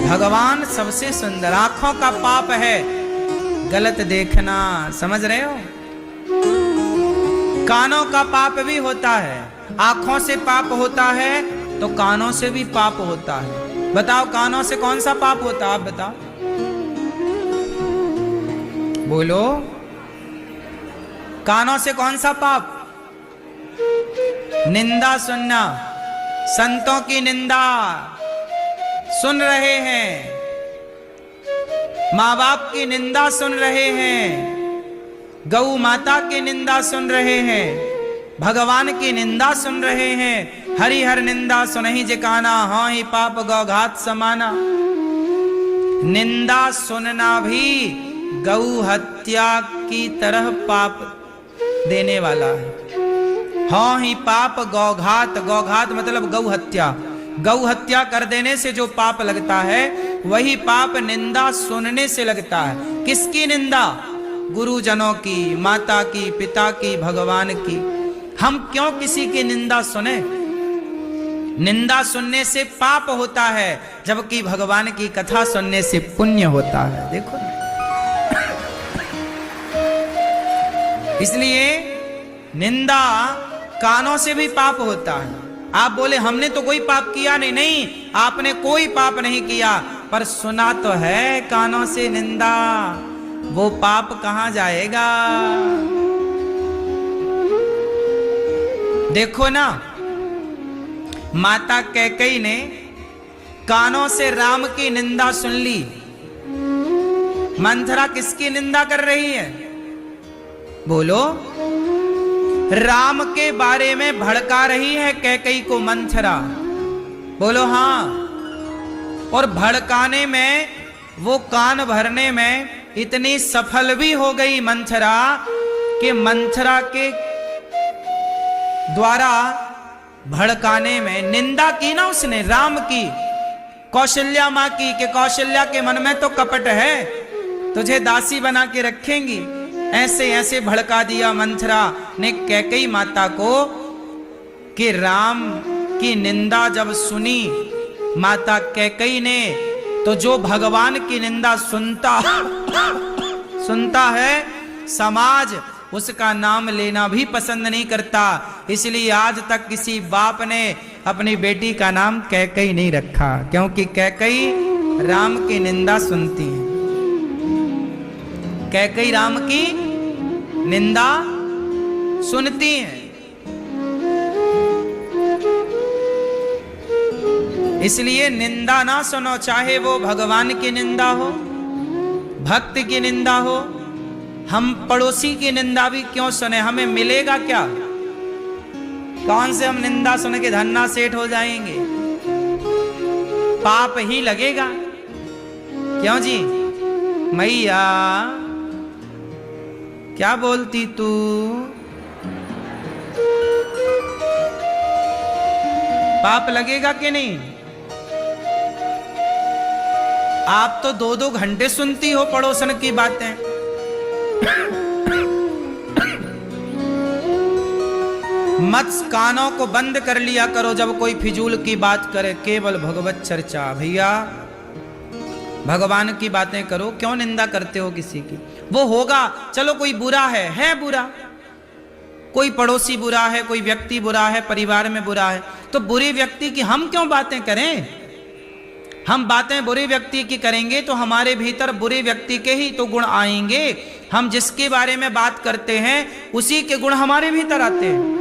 भगवान सबसे सुंदर। आंखों का पाप है गलत देखना, समझ रहे हो? कानों का पाप भी होता है, आंखों से पाप होता है तो कानों से भी पाप होता है। बताओ कानों से कौन सा पाप होता है, आप बताओ, बोलो। कानों से कौन सा पाप? निंदा सुनना, संतों की निंदा सुन रहे हैं, माँ बाप की निंदा सुन रहे हैं, गौ माता की निंदा सुन रहे हैं, भगवान की निंदा सुन रहे हैं। हरिहर निंदा सुनहि जिकाना, हाँ ही पाप गौघात समाना। निंदा सुनना भी गौ हत्या की तरह पाप देने वाला है। हाँ ही पाप गौघात, गौघात मतलब गौ हत्या। गौ हत्या कर देने से जो पाप लगता है वही पाप निंदा सुनने से लगता है। किसकी निंदा? गुरुजनों की, माता की, पिता की, भगवान की। हम क्यों किसी की निंदा सुने? निंदा सुनने से पाप होता है, जबकि भगवान की कथा सुनने से पुण्य होता है। देखो, इसलिए निंदा कानों से भी पाप होता है। आप बोले हमने तो कोई पाप किया नहीं, नहीं आपने कोई पाप नहीं किया, पर सुना तो है कानों से निंदा, वो पाप कहां जाएगा? देखो ना, माता कैकेयी ने कानों से राम की निंदा सुन ली। मंथरा किसकी निंदा कर रही है? बोलो। राम के बारे में भड़का रही है कैकेयी को मंथरा। बोलो हाँ। और भड़काने में, वो कान भरने में इतनी सफल भी हो गई मंथरा कि मंथरा के द्वारा भड़काने में निंदा की ना उसने राम की, कौशल्या मां की, कि कौशल्या के मन में तो कपट है, तुझे दासी बना के रखेंगी। ऐसे ऐसे भड़का दिया मंथरा ने कैकेयी माता को कि राम की निंदा जब सुनी माता कैकेयी ने, तो जो भगवान की निंदा सुनता है समाज उसका नाम लेना भी पसंद नहीं करता। इसलिए आज तक किसी बाप ने अपनी बेटी का नाम कैकेयी नहीं रखा, क्योंकि कैकेयी राम की निंदा सुनती है। कैकेयी राम की निंदा सुनती हैं। इसलिए निंदा ना सुनो, चाहे वो भगवान की निंदा हो, भक्त की निंदा हो। हम पड़ोसी की निंदा भी क्यों सुने? हमें मिलेगा क्या? कौन से हम निंदा सुन के धन्ना सेठ हो जाएंगे? पाप ही लगेगा। क्यों जी? मैया क्या बोलती तू? पाप लगेगा कि नहीं? आप तो 2-2 घंटे सुनती हो पड़ोसन की बातें। मत कानों को बंद कर लिया करो जब कोई फिजूल की बात करे, केवल भगवत चर्चा। भैया भगवान की बातें करो, क्यों निंदा करते हो किसी की? वो होगा, चलो कोई बुरा है बुरा, कोई पड़ोसी बुरा है, कोई व्यक्ति बुरा है, परिवार में बुरा है, तो बुरे व्यक्ति की हम क्यों बातें करें? हम बातें बुरे व्यक्ति की करेंगे तो हमारे भीतर बुरे व्यक्ति के ही तो गुण आएंगे। हम जिसके बारे में बात करते हैं उसी के गुण हमारे भीतर आते हैं।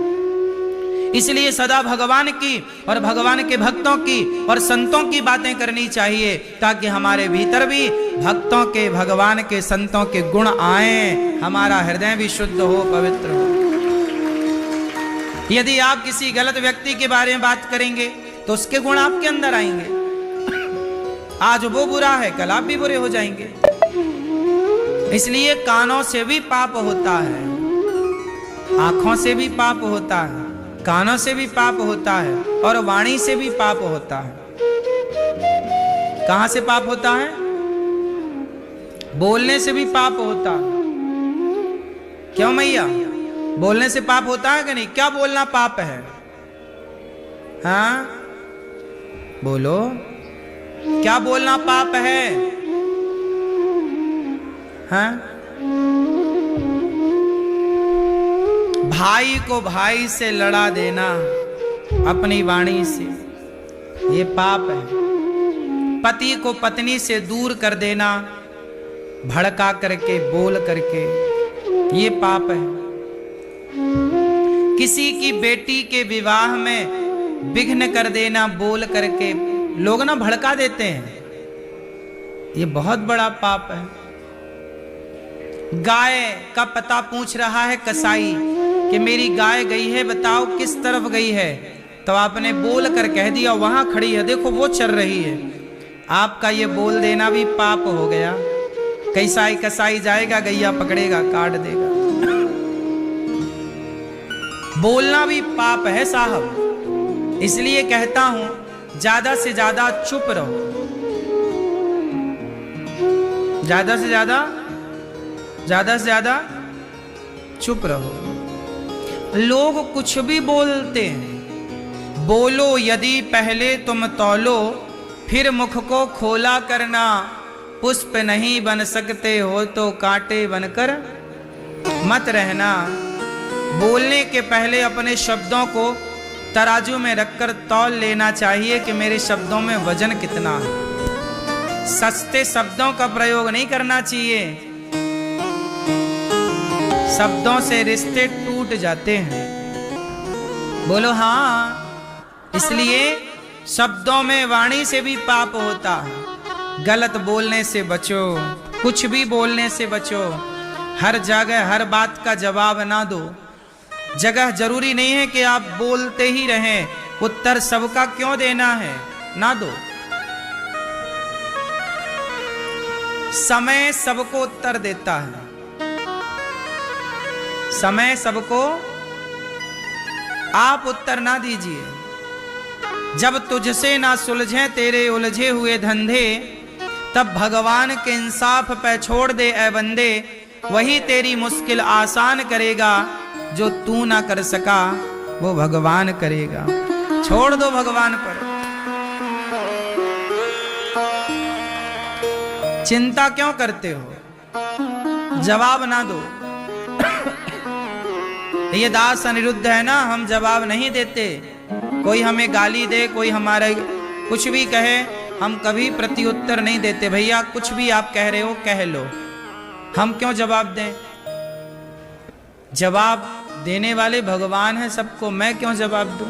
इसलिए सदा भगवान की और भगवान के भक्तों की और संतों की बातें करनी चाहिए, ताकि हमारे भीतर भी भक्तों के, भगवान के, संतों के गुण आए, हमारा हृदय भी शुद्ध हो, पवित्र हो। यदि आप किसी गलत व्यक्ति के बारे में बात करेंगे तो उसके गुण आपके अंदर आएंगे। आज वो बुरा है, कल आप भी बुरे हो जाएंगे। इसलिए कानों से भी पाप होता है, आंखों से भी पाप होता है, कानों से भी पाप होता है, और वाणी से भी पाप होता है। कहां से पाप होता है? बोलने से भी पाप होता है। क्यों मैया? बोलने से पाप होता है कि नहीं? क्या बोलना पाप है? हाँ बोलो। क्या बोलना पाप है? हाँ? भाई को भाई से लड़ा देना अपनी वाणी से, ये पाप है। पति को पत्नी से दूर कर देना भड़का करके, बोल करके, ये पाप है। किसी की बेटी के विवाह में विघ्न कर देना बोल करके, लोग ना भड़का देते हैं, ये बहुत बड़ा पाप है। गाय का पता पूछ रहा है कसाई कि मेरी गाय गई है, बताओ किस तरफ गई है, तो आपने बोल कर कह दिया वहां खड़ी है, देखो वो चल रही है। आपका ये बोल देना भी पाप हो गया। कैसाई कसाई जाएगा, गैया पकड़ेगा, काट देगा। बोलना भी पाप है साहब। इसलिए कहता हूं ज्यादा से ज्यादा चुप रहो, ज्यादा से ज्यादा चुप रहो। लोग कुछ भी बोलते हैं। बोलो यदि पहले तुम तौलो, फिर मुख को खोला करना। पुष्प नहीं बन सकते हो तो कांटे बनकर मत रहना। बोलने के पहले अपने शब्दों को तराजू में रखकर तौल लेना चाहिए कि मेरे शब्दों में वजन कितना है। सस्ते शब्दों का प्रयोग नहीं करना चाहिए, शब्दों से रिश्ते टूट जाते हैं। बोलो हाँ। इसलिए शब्दों में, वाणी से भी पाप होता है। गलत बोलने से बचो, कुछ भी बोलने से बचो। हर जगह हर बात का जवाब ना दो। जगह जरूरी नहीं है कि आप बोलते ही रहें, उत्तर सबका क्यों देना है, ना दो। समय सबको उत्तर देता है, समय सबको, आप उत्तर ना दीजिए। जब तुझसे ना सुलझे तेरे उलझे हुए धंधे, तब भगवान के इंसाफ पे छोड़ दे ए बंदे। वही तेरी मुश्किल आसान करेगा, जो तू ना कर सका वो भगवान करेगा। छोड़ दो भगवान पर, चिंता क्यों करते हो, जवाब ना दो। ये दास अनिरुद्ध है ना, हम जवाब नहीं देते। कोई हमें गाली दे, कोई हमारे कुछ भी कहे, हम कभी प्रत्युत्तर नहीं देते। भैया कुछ भी आप कह रहे हो कह लो, हम क्यों जवाब दें। जवाब देने वाले भगवान हैं सबको, मैं क्यों जवाब दूं।